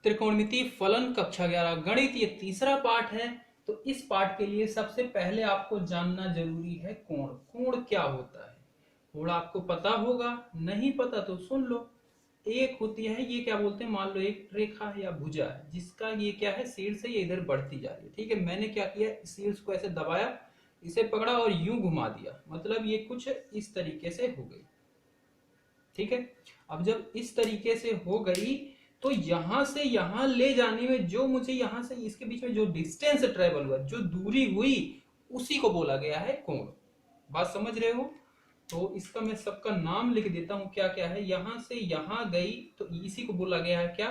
त्रिकोणमितीय फलन कक्षा 11 गणित ये तीसरा पाठ है। तो इस पाठ के लिए सबसे पहले आपको जानना जरूरी है कोण। कोण क्या होता है? कोण आपको पता होगा, नहीं पता तो सुन लो। एक होती है, ये क्या बोलते हैं, मान लो एक रेखा है या भुजा है जिसका ये क्या है, शीर्ष से ये इधर बढ़ती जा रही है। ठीक है, मैंने क्या किया, शीर्ष को ऐसे दबाया, इसे पकड़ा और यूं घुमा दिया, मतलब ये कुछ इस तरीके से हो गई। ठीक है, अब जब इस तरीके से हो गई तो यहां से यहां ले जाने में जो मुझे यहां से इसके बीच में जो डिस्टेंस ट्रेवल हुआ, जो दूरी हुई, उसी को बोला गया है कोण। बात समझ रहे हो? तो इसका मैं सबका नाम लिख देता हूं, क्या क्या है। यहां से यहां गई तो इसी को बोला गया है क्या,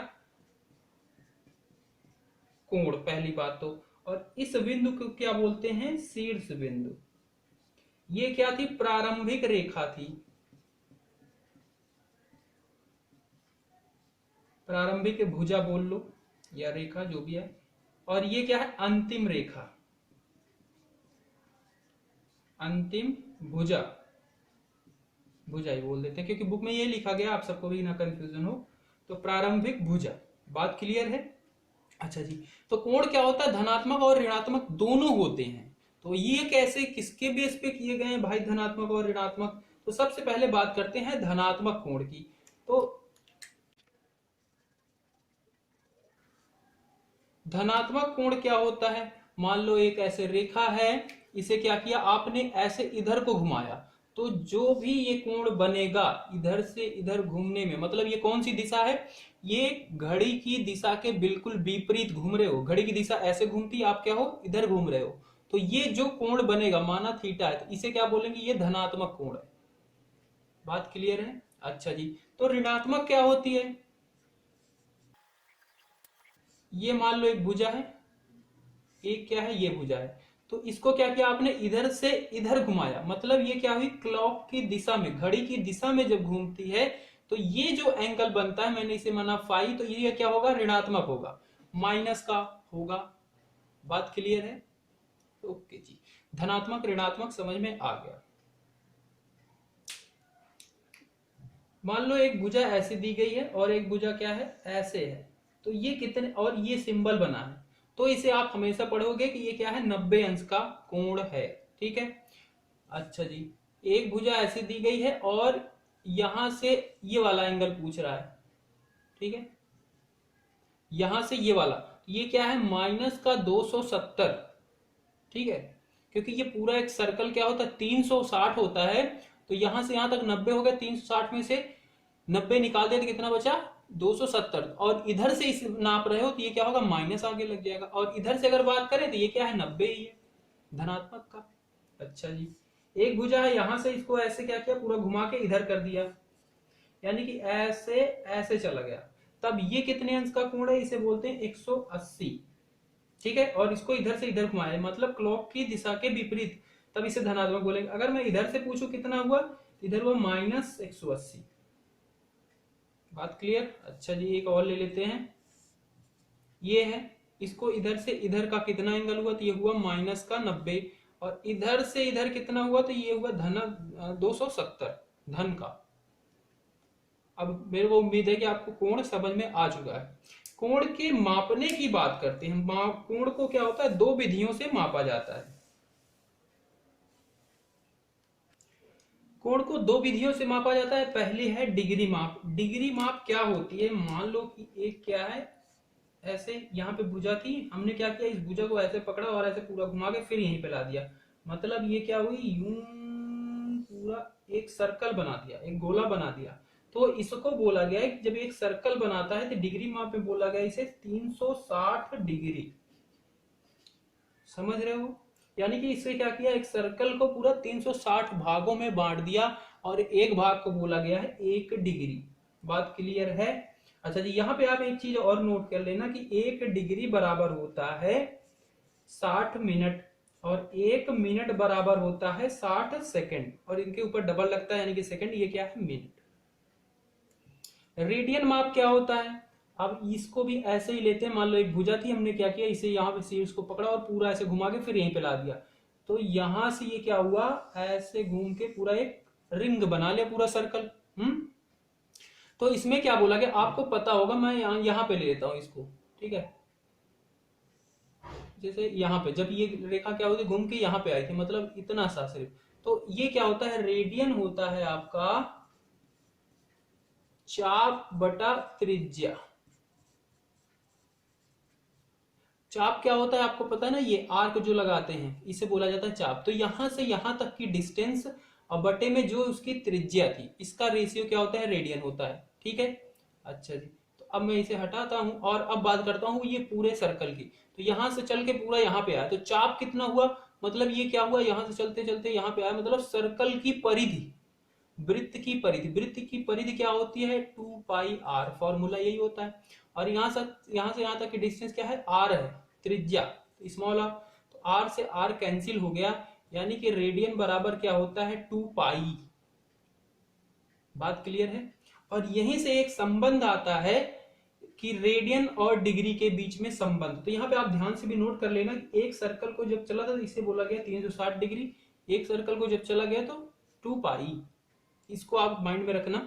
कोण, पहली बात तो। और इस बिंदु को क्या बोलते हैं, शीर्ष बिंदु। ये क्या थी, प्रारंभिक रेखा थी, प्रारंभिक भुजा बोल लो या रेखा जो भी है। और ये क्या है, अंतिम रेखा, अंतिम भुजा, भुजा ही बोल देते हैं क्योंकि बुक में ये लिखा गया, आप सबको भी ना कंफ्यूजन हो। तो प्रारंभिक भुजा, बात क्लियर है? अच्छा जी, तो कोण क्या होता है, धनात्मक और ऋणात्मक दोनों होते हैं। तो ये कैसे, किसके बेस पे किए गए हैं भाई, धनात्मक और ऋणात्मक? तो सबसे पहले बात करते हैं धनात्मक कोण की। तो धनात्मक कोण क्या होता है, मान लो एक ऐसे रेखा है, इसे क्या किया आपने, ऐसे इधर को घुमाया, तो जो भी ये कोण बनेगा इधर से इधर घूमने में, मतलब ये कौन सी दिशा है, ये घड़ी की दिशा के बिल्कुल विपरीत घूम रहे हो। घड़ी की दिशा ऐसे घूमती है, आप क्या हो, इधर घूम रहे हो। तो ये जो कोण बनेगा, माना थीटा है, तो इसे क्या बोलेंगे, ये धनात्मक कोण है। बात क्लियर है? अच्छा जी, तो ऋणात्मक क्या होती है, ये मान लो एक भुजा है, एक क्या है, ये भुजा है, तो इसको क्या किया आपने, इधर से इधर घुमाया, मतलब ये क्या हुई, क्लॉक की दिशा में, घड़ी की दिशा में जब घूमती है तो ये जो एंगल बनता है, मैंने इसे माना फाई, तो ये क्या होगा, ऋणात्मक होगा, माइनस का होगा। बात क्लियर है? ओके जी, धनात्मक ऋणात्मक समझ में आ गया। मान लो एक भुजा ऐसे दी गई है और एक भुजा क्या है, ऐसे है, तो ये कितने, और ये सिंबल बना है, तो इसे आप हमेशा पढ़ोगे कि ये क्या है, 90 अंश का कोण है। ठीक है, अच्छा जी, एक भुजा ऐसे दी गई है और यहां से ये वाला एंगल पूछ रहा है। ठीक है, यहां से ये वाला, ये क्या है, माइनस का 270। ठीक है, क्योंकि ये पूरा एक सर्कल क्या होता है, 360 होता है, तो यहां से यहां तक 90 हो गया, 360 में से 90 निकाल दे तो कितना बचा, 270। और इधर से इस नाप रहे हो तो ये क्या होगा, माइनस आगे लग जाएगा। और इधर से अगर बात करें तो ये क्या है, 90 ही है, धनात्मक का। अच्छा जी, एक भुजा है, यहां से इसको ऐसे क्या किया, पूरा घुमा के इधर कर दिया, यानी कि ऐसे ऐसे चला गया, तब ये कितने अंश का कोण है, इसे बोलते हैं 180। ठीक है, और इसको इधर से इधर घुमाया, मतलब क्लॉक की दिशा के विपरीत, तब इसे धनात्मक बोलेंगे। अगर मैं इधर से पूछूं कितना हुआ, इधर हुआ -180। बात क्लियर? अच्छा जी, एक और ले लेते हैं, ये है, इसको इधर से इधर का कितना एंगल हुआ, तो ये हुआ -90, और इधर से इधर कितना हुआ, तो ये हुआ धन 270 धन का। अब मेरे को उम्मीद है कि आपको कोण समझ में आ चुका है। कोण के मापने की बात करते हैं, कोण को क्या होता है, दो विधियों से मापा जाता है। कोण को दो विधियों से मापा जाता है। पहली है डिग्री माप। डिग्री माप क्या होती है, मान लो कि एक क्या है, ऐसे यहाँ पे भुजा थी, हमने क्या किया, इस भुजा को ऐसे पकड़ा और ऐसे पूरा घुमा के फिर यहीं पे ला दिया, मतलब ये क्या हुई, यूं पूरा एक सर्कल बना दिया, एक गोला बना दिया। तो इसको बोला गया है कि जब एक सर्कल बनाता है तो डिग्री माप में बोला गया इसे 360 डिग्री। समझ रहे हो? यानी कि इससे क्या किया, एक सर्कल को पूरा 360 भागों में बांट दिया और एक भाग को बोला गया है 1 डिग्री। बात क्लियर है? अच्छा जी, यहाँ पे आप एक चीज और नोट कर लेना कि 1 डिग्री बराबर होता है 60 मिनट, और 1 मिनट बराबर होता है 60 सेकंड, और इनके ऊपर डबल लगता है यानी कि सेकंड, ये क्या है, मिनट। रेडियन माप क्या होता है, अब इसको भी ऐसे ही लेते हैं, मान लो एक भुजा थी, हमने क्या किया, इसे यहाँ पे शीर्ष को पकड़ा और पूरा ऐसे घुमा के फिर यहीं पे ला दिया, तो यहां से ये क्या हुआ, ऐसे घूम के पूरा एक रिंग बना लिया, पूरा सर्कल। तो इसमें क्या बोला कि आपको पता होगा, मैं यहाँ पे ले लेता हूँ इसको, ठीक है। जैसे यहाँ पे जब ये रेखा क्या होती है घूम के यहाँ पे आई थी, मतलब इतना सा सिर्फ, तो ये क्या होता है, रेडियन होता है आपका चाप बटा त्रिज्या। चाप क्या होता है आपको पता है ना, ये आर्क जो लगाते हैं इसे बोला जाता है चाप। तो यहां से यहां तक की डिस्टेंस और बटे में जो उसकी त्रिज्या थी, इसका रेशियो क्या होता है, रेडियन होता है, ठीक है। अच्छा जी, तो अब मैं इसे हटाता हूं और अब बात करता हूं ये पूरे सर्कल की। तो यहां से चल के पूरा यहाँ पे आया, तो चाप कितना हुआ, मतलब ये क्या हुआ, यहां से चलते चलते यहाँ पे आया, मतलब सर्कल की परिधि, वृत्त की परिधि, वृत्त की परिधि क्या होती है, 2 पाई r, फॉर्मूला यही होता है। और यहाँ से यहाँ तक की डिस्टेंस क्या है, r है, त्रिज्या, स्मॉल r। तो r से r कैंसिल हो गया, यानी कि रेडियन बराबर क्या होता है, 2 पाई। बात क्लियर है। और यहीं से एक संबंध आता है कि रेडियन और डिग्री के बीच में संबंध। तो यहाँ पे आप ध्यान से भी नोट कर लेना कि एक सर्कल को जब चला था तो इसे बोला गया 360 डिग्री, एक सर्कल को जब चला गया तो 2 पाई। इसको आप माइंड में रखना।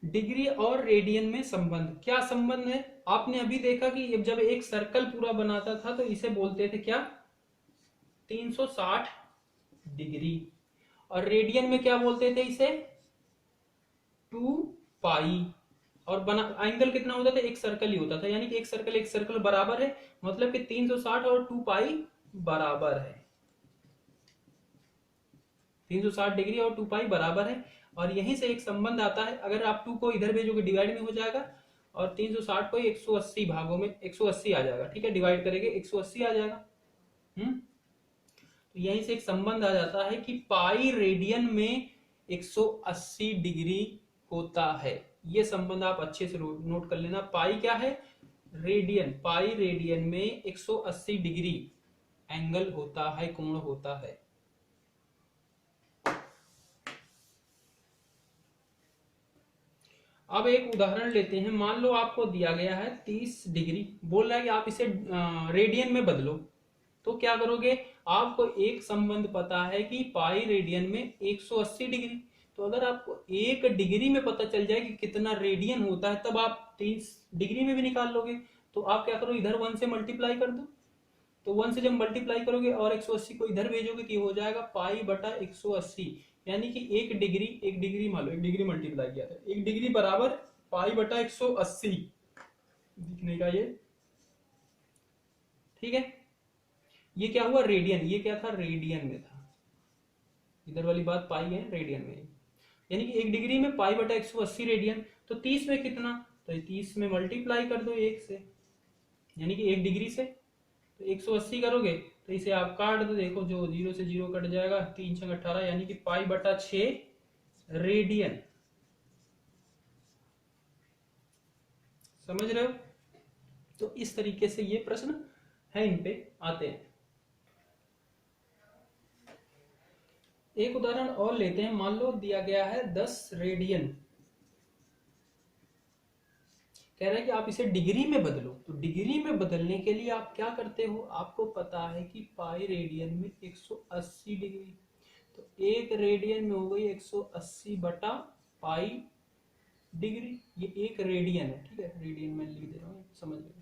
डिग्री और रेडियन में संबंध, क्या संबंध है, आपने अभी देखा कि जब एक सर्कल पूरा बनाता था तो इसे बोलते थे क्या, 360 डिग्री। और रेडियन में क्या बोलते थे इसे, 2 पाई। और बना एंगल कितना होता था, एक सर्कल ही होता था, यानी कि एक सर्कल बराबर है, मतलब कि 360 और 2 पाई बराबर है, 360 डिग्री और 2 पाई बराबर है। और यहीं से एक संबंध आता है, अगर आप 2 को इधर भेजोगे डिवाइड में हो जाएगा, और 360 को 180 भागों में 180 आ जाएगा, ठीक है, डिवाइड करेंगे 180 आ जाएगा। तो यहीं से एक संबंध आ जाता है कि पाई रेडियन में 180 डिग्री होता है। ये संबंध आप अच्छे से नोट कर लेना। पाई क्या है, रेडियन, पाई रेडियन में 180 डिग्री एंगल होता है, कोण होता है। अब एक उदाहरण लेते हैं। मान लो आपको दिया गया है 30 डिग्री, बोल रहा है कि आप इसे रेडियन में बदलो। तो क्या करोगे, आपको एक संबंध पता है कि पाई रेडियन में 180 डिग्री। तो अगर आपको 1 डिग्री में पता चल जाए कि कितना रेडियन होता है, तब आप 30 डिग्री में भी निकाल लोगे। तो आप क्या करो, इधर 1 से मल्टीप्लाई कर दो। तो 1 से जब मल्टीप्लाई करोगे और 180 को इधर भेजोगे तो ये हो जाएगा पाई बटा 180, यानी कि 1 डिग्री मान लो, 1 डिग्री मल्टीप्लाई किया था, 1 डिग्री बराबर पाई बटा 180 दिखने का ये, ठीक है। ये क्या हुआ, रेडियन, ये क्या था, रेडियन में था, इधर वाली बात पाई है, रेडियन में, यानी कि 1 डिग्री में पाई बटा 180 रेडियन। तो 30 में कितना, तो 30 में मल्टीप्लाई कर दो 1 से, यानी कि 1 डिग्री से। तो 180 करोगे तो इसे आप काट दो, देखो जो 0 से 0 कट जाएगा, 3 छंग 18, यानी कि पाई बटा 6 रेडियन। समझ रहे हो। तो इस तरीके से ये प्रश्न है, इन पे आते हैं। एक उदाहरण और लेते हैं। मान लो दिया गया है 10 रेडियन, कह रहा है कि आप इसे डिग्री में बदलो। तो डिग्री में बदलने के लिए आप क्या करते हो, आपको पता है कि पाई रेडियन में 180 डिग्री, तो 1 रेडियन में हो गई 180 बटा पाई डिग्री। ये 1 रेडियन है, ठीक है, रेडियन में लिख दे रहा हूँ, समझ लो।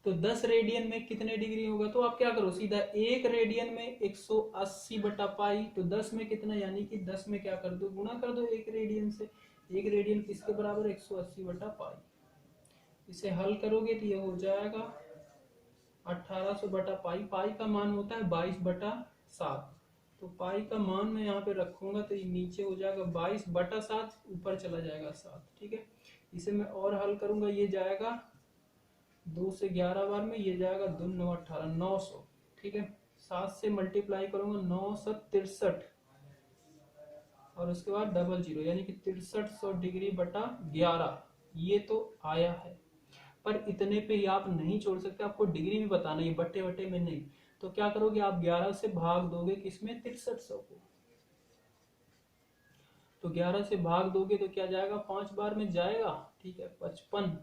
तो 10 रेडियन में कितने डिग्री होगा, तो आप क्या करो, सीधा 1 रेडियन में 180 बटा पाई, तो 10 में कितना, यानी कि 10 में क्या कर दो, गुणा कर दो 1 रेडियन से। 1 रेडियन किसके बराबर, 180 बटा पाई। इसे हल करोगे तो ये हो जाएगा 1800 बटा पाई। पाई का मान होता है 22 बटा 7, तो पाई का मान मैं यहाँ पे रखूंगा तो ये नीचे हो जाएगा 22 बटा 7, ऊपर चला जाएगा 7, ठीक है। इसे मैं और हल करूंगा, ये जाएगा 2 से 11 बार में, ये जाएगा 2 9 18, 900, ठीक है। 7 से मल्टीप्लाई करूंगा, 9 7 63, और उसके बाद डबल जीरो, यानी कि 6300 डिग्री बटा 11, ये तो आया है। पर इतने पे ही आप नहीं छोड़ सकते, आपको डिग्री में बताना, ये बट्टे बट्टे में नहीं। तो क्या करोगे, आप 11 से भाग दोगे किसमें, 6300 को। तो 11 से भाग दोगे तो क्या जाएगा, 5 बार में जाएगा, ठीक है, 55,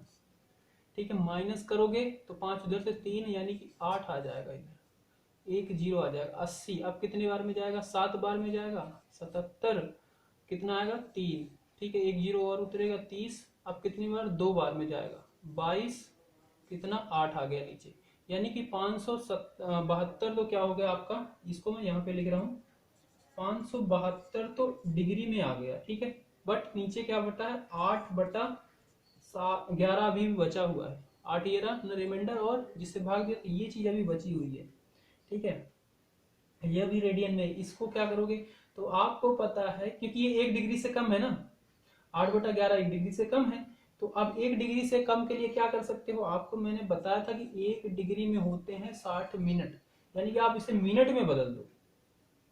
ठीक है। माइनस करोगे तो 5 उधर से 3, यानी कि 8 आ जाएगा, इधर 1 0 आ जाएगा, 80। अब कितने बार में जाएगा, 7 बार में जाएगा, 77, कितना आएगा 3, ठीक है, एक जीरो और उतरेगा 30, अब कितनी बार 2 बार में जाएगा 22, कितना 8 आ गया नीचे, यानी कि 572 तो क्या हो गया आपका, इसको मैं यहाँ पे लिख रहा हूँ 572 तो डिग्री में आ गया, ठीक है। बट नीचे क्या बटा है 8/11 अभी भी बचा हुआ है, 8 ये रहा रिमाइंडर और जिससे भाग दिया, तो ये चीज अभी बची हुई है, ठीक है। ये भी रेडियन में, इसको क्या करोगे, तो आपको पता है क्योंकि ये 1 डिग्री से कम है ना, 8/11 1 डिग्री से कम है, तो अब 1 डिग्री से कम के लिए क्या कर सकते हो, आपको मैंने बताया था कि 1 डिग्री में होते हैं 60 मिनट, यानी कि आप इसे मिनट में बदल दो।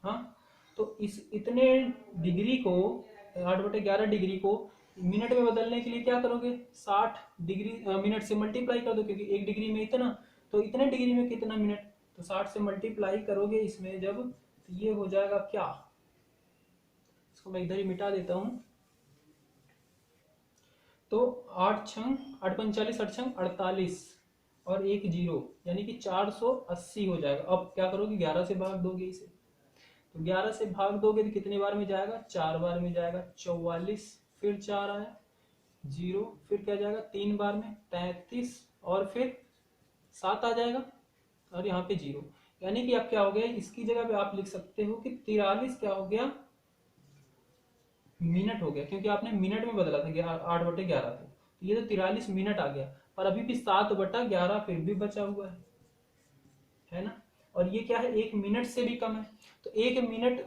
हाँ, तो इस इतने डिग्री को 8/11 डिग्री को मिनट में बदलने के लिए क्या करोगे, 60 डिग्री मिनट से मल्टीप्लाई कर दो, क्योंकि 1 डिग्री में इतना, तो इतने डिग्री में कितना मिनट, तो 60 से मल्टीप्लाई करोगे इसमें जब, तो ये हो जाएगा क्या, इसको मैं इधर ही मिटा देता हूं, तो 8×8 = 45, 8×8 = 48 और एक जीरो, यानी कि 480 हो जाएगा। अब क्या करोगे, 11 से भाग दोगे इसे, तो 11 से भाग दोगे तो कितने बार में जाएगा, 4 बार में जाएगा, 44, फिर 4 आया जीरो, फिर क्या जाएगा 3 बार में 33 और फिर 7 आ जाएगा और यहाँ पे जीरो, यानी कि अब क्या हो गया, इसकी जगह पे आप लिख सकते हो कि 43 क्या हो गया, मिनट हो गया, क्योंकि आपने मिनट में बदला था 8/11 को, तो ये तो 43 मिनट आ गया, पर अभी भी 7/11 फिर भी बचा हुआ है ना। और ये क्या है, 1 मिनट से भी कम है, तो 1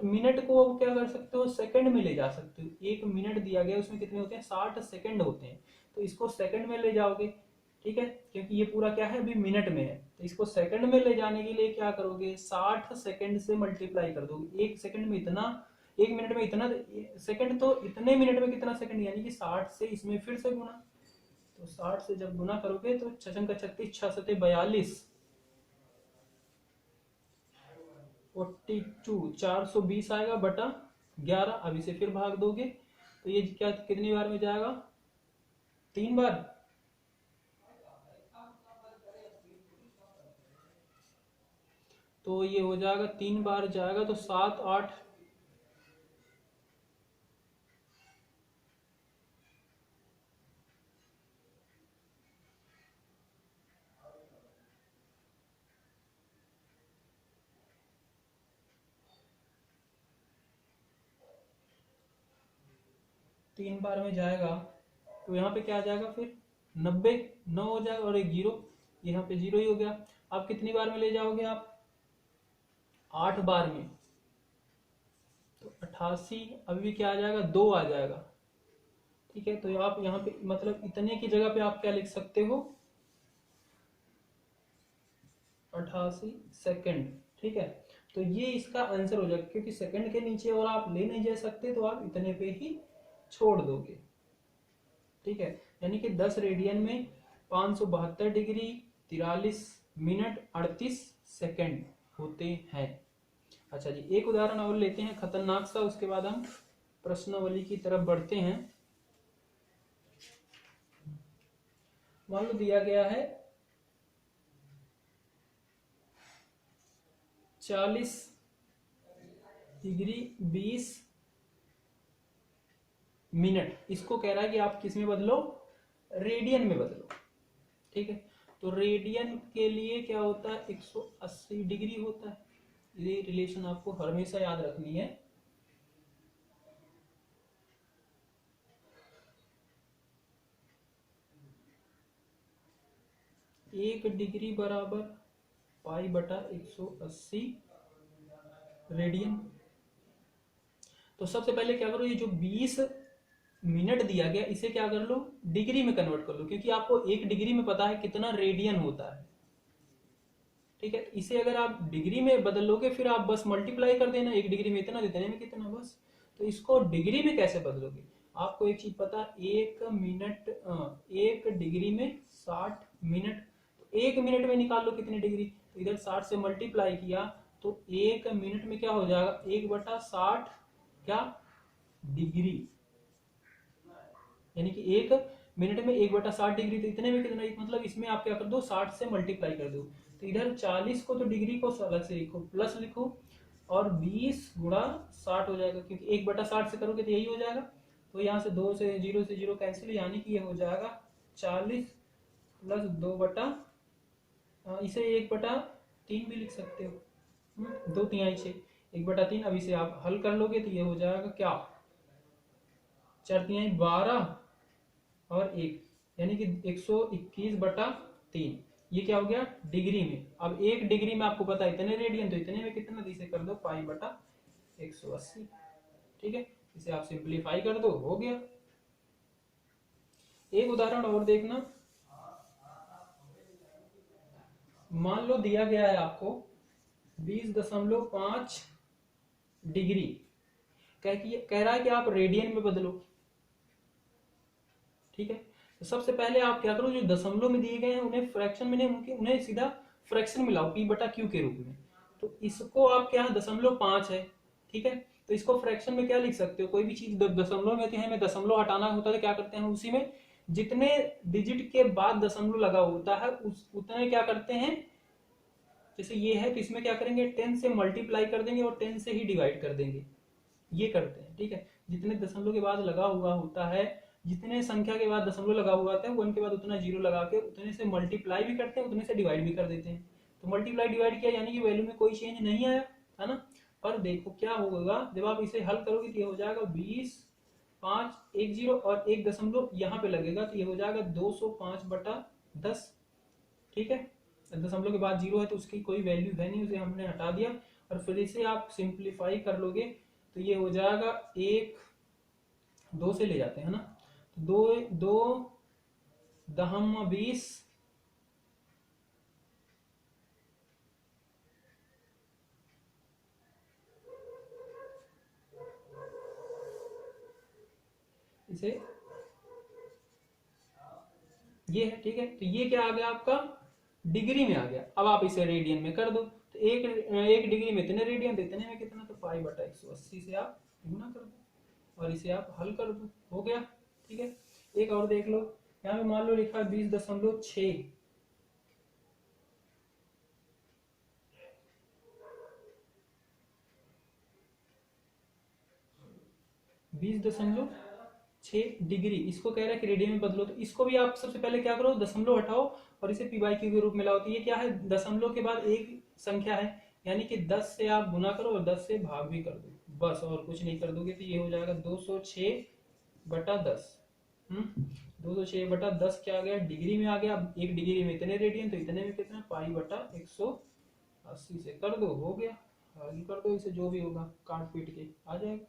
मिनट को क्या कर सकते हो, सेकंड में ले जा सकते हो। 1 मिनट दिया गया, उसमें कितने होते हैं, 60 सेकंड होते हैं, तो इसको सेकंड में ले जाओगे, ठीक है, क्योंकि ये पूरा क्या है अभी मिनट में है, तो इसको सेकंड में ले जाने के लिए क्या करोगे, 60 सेकंड से मल्टीप्लाई कर दोगे। 1 सेकंड में इतना, 1 मिनट में इतना सेकंड, तो इतने मिनट में कितना सेकंड, यानी कि 60 से इसमें फिर से गुना, तो 60 से जब गुना करोगे तो 6×36 = 42, 42 420 आएगा बटा 11, अब इसे फिर भाग दोगे तो ये क्या कितनी बार में जाएगा, 3 बार, तो ये हो जाएगा 3 बार जाएगा तो 7 8, तीन बार में जाएगा, तो यहाँ पे क्या आ जाएगा फिर 90, 9 हो जाएगा और एक जीरो, यहाँ पे जीरो ही हो गया। आप कितनी बार में ले जाओगे, आप 8 बार में, तो 88, अभी भी क्या आ जाएगा 2 आ जाएगा, ठीक है। तो आप यहाँ पे मतलब इतने की जगह पे आप क्या लिख सकते हो, 88 सेकंड, ठीक है। तो ये इसका आंसर हो जाएगा, क्योंकि सेकंड के नीचे और आप ले नहीं जा सकते, तो आप इतने पे ही छोड़ दोगे, ठीक है। यानी कि 10 रेडियन में 572 डिग्री 43 मिनट 38 सेकंड होते हैं। अच्छा जी, एक उदाहरण और लेते हैं खतरनाक सा, उसके बाद हम प्रश्नावली की तरफ बढ़ते हैं। मान लो दिया गया है 40 डिग्री 20 मिनट, इसको कह रहा है कि आप किस में बदलो, रेडियन में बदलो, ठीक है। तो रेडियन के लिए क्या होता है, 180 डिग्री होता है, ये रिलेशन आपको हमेशा याद रखनी है। एक डिग्री बराबर π/180 रेडियन। तो सबसे पहले क्या करो, ये जो 20 मिनट दिया गया इसे क्या कर लो, डिग्री में कन्वर्ट कर लो, क्योंकि आपको 1 डिग्री में पता है कितना रेडियन होता है, ठीक है। इसे अगर आप डिग्री में बदल लोगे, फिर आप बस मल्टीप्लाई कर देना, 1 डिग्री में इतना, देने में कितना, बस। तो इसको डिग्री में कैसे बदलोगे, आपको एक चीज पता, 1 मिनट 1 डिग्री में 60 मिनट, तो 1 मिनट में निकाल लो कितनी डिग्री, तो इधर 60 से मल्टीप्लाई किया तो 1 मिनट में क्या हो जाएगा, 1/60 क्या डिग्री, यानी कि 1 मिनट में 1/60 डिग्री, तो इतने में कितना, मतलब इसमें आप क्या कर दो, 60 से मल्टीप्लाई कर दो, तो इधर 40 को तो डिग्री को अलग से लिखो, प्लस लिखो और 20 गुणा 60 हो जाएगा, क्योंकि 1/60 से करोगे तो यही हो जाएगा। तो यहाँ से 2 से 0 कैंसिल, यानी कि ये हो जाएगा 40 प्लस 2 इसे 1/3 भी लिख सकते हो, 2/3 1/3। अब इसे आप हल कर लोगे तो ये हो जाएगा क्या, 4/3 12 और 1, यानी कि 121/3। ये क्या हो गया डिग्री में। अब 1 डिग्री में आपको पता है इतने रेडियन, तो इतने में कितना, इसे कर दो π/180। ठीक है, इसे आप सिंप्लीफाई कर दो, हो गया। एक उदाहरण और देखना, मान लो दिया गया है आपको 20.5 डिग्री, कह रहा है कि आप रेडियन में बदलो। ठीक है, तो सबसे पहले आप क्या करो, जो दशमलव में दिए गए हैं उन्हें फ्रैक्शन में, उन्हें सीधा फ्रैक्शन में लाओ p/q के रूप में। तो इसको आप क्या, 0.5 है, ठीक है, तो इसको फ्रैक्शन में क्या लिख सकते हो, कोई भी चीज दशमलव में हमें दशमलव हटाना होता है, क्या करते हैं उसी में जितने डिजिट के बाद दशमलव लगा होता है उतने क्या करते हैं, जैसे ये है तो इसमें क्या करेंगे 10 से मल्टीप्लाई कर देंगे और 10 से ही डिवाइड कर देंगे, ये करते हैं। ठीक है, जितने दशमलव के बाद लगा हुआ होता है, जितने संख्या के बाद दशमलव लगा हुआ होता है, 1 के बाद उतना 0 लगा के उतने से मल्टीप्लाई भी करते हैं, उतने से डिवाइड भी कर देते हैं। तो मल्टीप्लाई डिवाइड किया यानी कि वैल्यू में कोई चेंज नहीं आया, है ना। पर देखो क्या होगा, जब आप इसे हल करोगे तो ये हो जाएगा 20 5 1 0 और एक दशमलव यहाँ पे लगेगा, तो ये हो जाएगा 205/10। ठीक है, दशमलव के बाद 0 है तो उसकी कोई वैल्यू है नहीं, उसे हमने हटा दिया। और फिर इसे आप सिंप्लीफाई कर लोगे तो ये हो जाएगा 1 2 से ले जाते हैं ना, तो 2 दहम 20 इसे ये है। ठीक है, तो ये क्या आ गया आपका डिग्री में आ गया। अब आप इसे रेडियन में कर दो, तो एक डिग्री में इतने रेडियन, तो इतने में कितना, तो π/180 से आप गुना कर दो और इसे आप हल कर दो, हो गया। ठीक है, एक और देख लो, यहाँ पे मान लो लिखा है 20.6, 20.6 डिग्री, इसको कह रहा है कि रेडियन में बदलो। तो इसको भी आप सबसे पहले क्या करो, दशमलव हटाओ और इसे p/q के रूप में लाओ। तो ये क्या है, दशमलव के बाद एक संख्या है, यानी कि 10 से आप गुना करो और 10 से भाग भी कर दो, बस, और कुछ नहीं कर दोगे। तो ये हो जाएगा 206/10। 206/10 क्या आ गया, डिग्री में आ गया। अब एक डिग्री में इतने रेडियन, तो इतने में कितना, π/180 से कर दो, हो गया। आगे कर दो इसे, जो भी होगा काट पीट के आ जाएगा।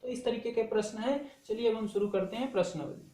तो इस तरीके के प्रश्न है। चलिए अब हम शुरू करते हैं प्रश्नावली।